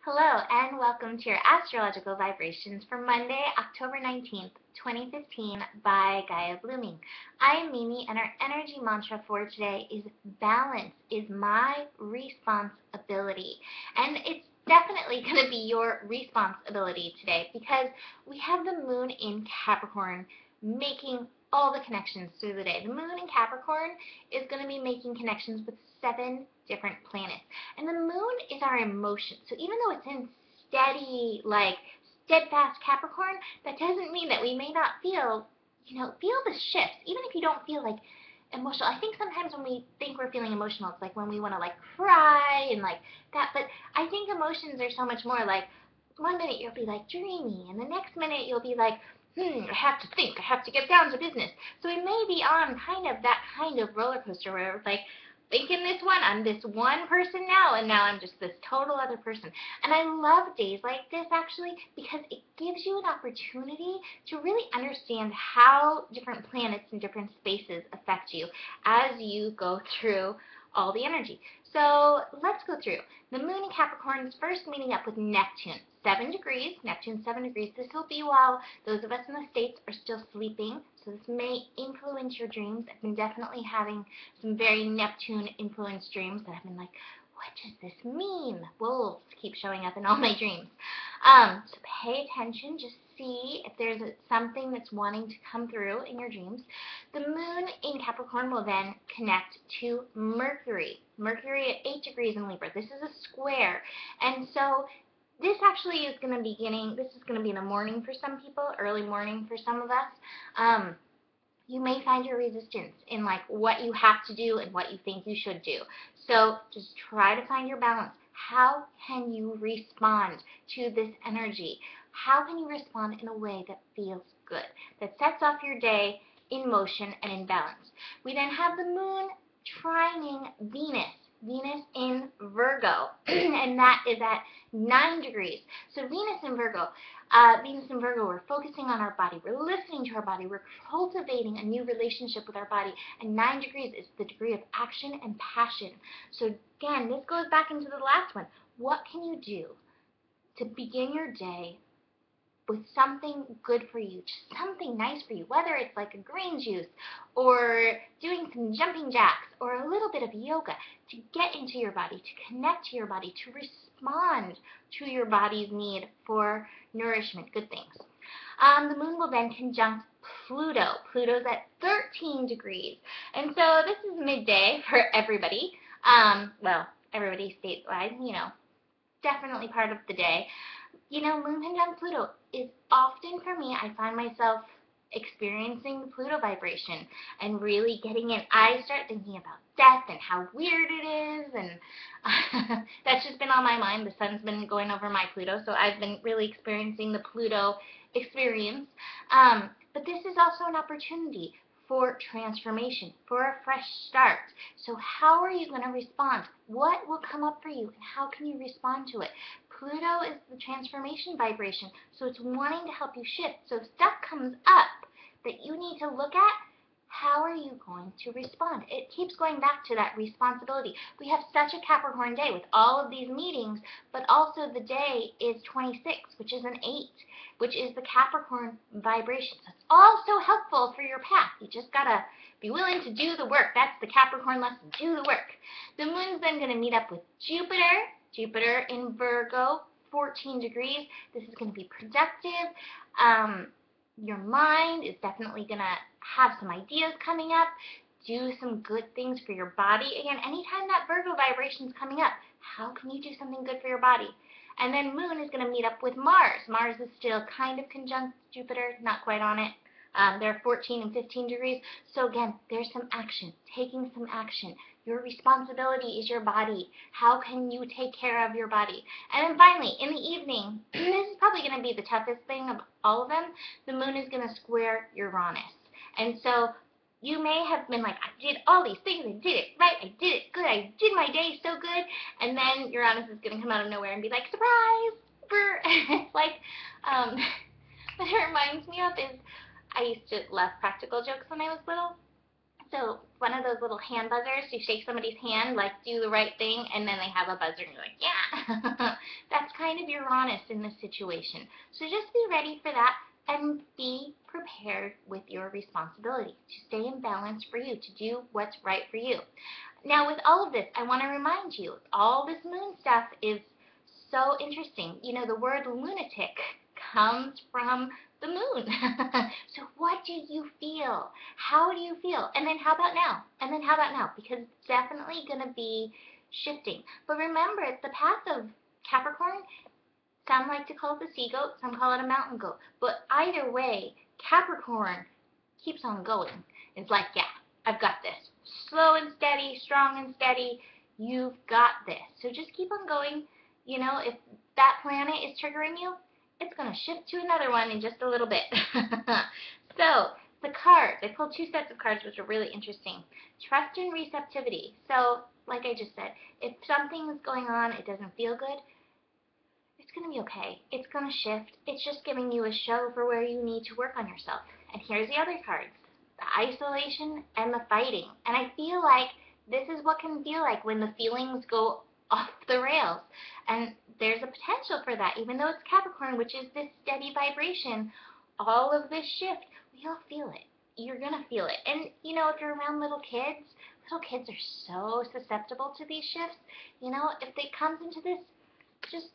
Hello and welcome to your astrological vibrations for Monday, October 19th, 2015 by Gaia Blooming. I am Mimi and our energy mantra for today is balance is my responsibility. And it's definitely going to be your responsibility today because we have the moon in Capricorn making all the connections through the day. The moon in Capricorn is going to be making connections with 7 different planets. And the moon is our emotion. So even though it's in steady, steadfast Capricorn, that doesn't mean that we may not feel the shifts. Even if you don't feel emotional. I think sometimes when we think we're feeling emotional, it's like when we want to cry and that. But I think emotions are so much more one minute you'll be dreamy, and the next minute you'll be I have to think, I have to get down to business. So we may be on that kind of roller coaster where it's thinking I'm this one person now, and now I'm just this total other person. And I love days like this actually because it gives you an opportunity to really understand how different planets and different spaces affect you as you go through all the energy. So let's go through. The moon in Capricorn is first meeting up with Neptune, 7 degrees. Neptune, 7 degrees. This will be while those of us in the States are still sleeping. So this may influence your dreams. I've been definitely having some very Neptune-influenced dreams that I've been what does this mean? Wolves keep showing up in all my dreams. So pay attention. Just see if there's something that's wanting to come through in your dreams. The moon in Capricorn will then connect to Mercury. Mercury at 8 degrees in Libra. This is a square. And so this actually is going to be in the morning for some people, early morning for some of us. You may find your resistance in what you have to do and what you think you should do. So just try to find your balance. How can you respond to this energy? How can you respond in a way that feels good, that sets off your day in motion and in balance? We then have the moon trining Venus in Virgo, and that is at 9 degrees. So Venus in Virgo, we're focusing on our body. We're listening to our body. We're cultivating a new relationship with our body. And 9 degrees is the degree of action and passion. So again, this goes back into the last one. What can you do to begin your day with something good for you, just something nice for you, whether it's a green juice or doing some jumping jacks or a little bit of yoga to get into your body, to connect to your body, to respond to your body's need for nourishment, good things. The moon will then conjunct Pluto. Pluto's at 13 degrees. And so this is midday for everybody. Everybody statewide, definitely part of the day. Moon conjunct Pluto is often, for me, I find myself experiencing the Pluto vibration and really getting in. I start thinking about death and how weird it is, and that's just been on my mind. The sun's been going over my Pluto, so I've been really experiencing the Pluto experience. But this is also an opportunity for transformation, for a fresh start. So how are you going to respond? What will come up for you, and how can you respond to it? Pluto is the transformation vibration, so it's wanting to help you shift. So if stuff comes up that you need to look at, how are you going to respond? It keeps going back to that responsibility. We have such a Capricorn day with all of these meetings, but also the day is 26, which is an 8, which is the Capricorn vibration. So it's also helpful for your path. You just got to be willing to do the work. That's the Capricorn lesson. Do the work. The moon's then going to meet up with Jupiter. Jupiter in Virgo, 14 degrees. This is going to be productive. Your mind is definitely going to have some ideas coming up. Do some good things for your body. Again, anytime that Virgo vibration is coming up, how can you do something good for your body? And then Moon is going to meet up with Mars. Mars is still kind of conjunct Jupiter, not quite on it. They're 14 and 15 degrees. So again, there's some action, taking some action. Your responsibility is your body. How can you take care of your body? And then finally, in the evening, this is probably going to be the toughest thing of all of them, the moon is going to square Uranus. And so you may have been I did all these things, I did it right, I did it good, I did my day so good, and then Uranus is going to come out of nowhere and be surprise! It's what it reminds me of is I used to love practical jokes when I was little. So one of those little hand buzzers, you shake somebody's hand, like do the right thing, and then they have a buzzer, and you're like, yeah. That's kind of Uranus in this situation. So just be ready for that and be prepared with your responsibility to stay in balance for you, to do what's right for you. Now, with all of this, I want to remind you, all this moon stuff is so interesting. You know, the word lunatic comes from the moon. So what do you feel? How do you feel? And then how about now? And then how about now? Because it's definitely going to be shifting. But remember, the path of Capricorn, some like to call it the sea goat, some call it a mountain goat. But either way, Capricorn keeps on going. It's like, yeah, I've got this. Slow and steady, strong and steady, you've got this. So just keep on going. You know, if that planet is triggering you, it's going to shift to another one in just a little bit. So, the cards, I pulled two sets of cards which are really interesting. Trust and receptivity. So, like I just said, if something is going on, it doesn't feel good, it's going to be okay. It's going to shift. It's just giving you a show for where you need to work on yourself. And here's the other cards, the isolation and the fighting. And I feel like this is what can feel like when the feelings go off the rails. And there's a potential for that, even though it's Capricorn, which is this steady vibration, all of this shift, we all feel it. You're going to feel it. And, you know, if you're around little kids are so susceptible to these shifts. You know, if they come into this, just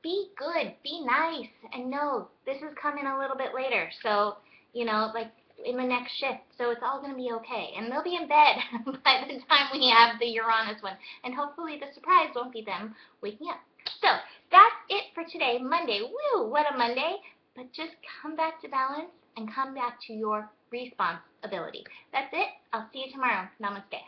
be good, be nice, and know this is coming a little bit later. So, you know, like in the next shift, so it's all going to be okay. And they'll be in bed by the time we have the Uranus one. And hopefully the surprise won't be them waking up. So that's it for today, Monday. Woo, what a Monday. But just come back to balance and come back to your responsibility. That's it. I'll see you tomorrow. Namaste.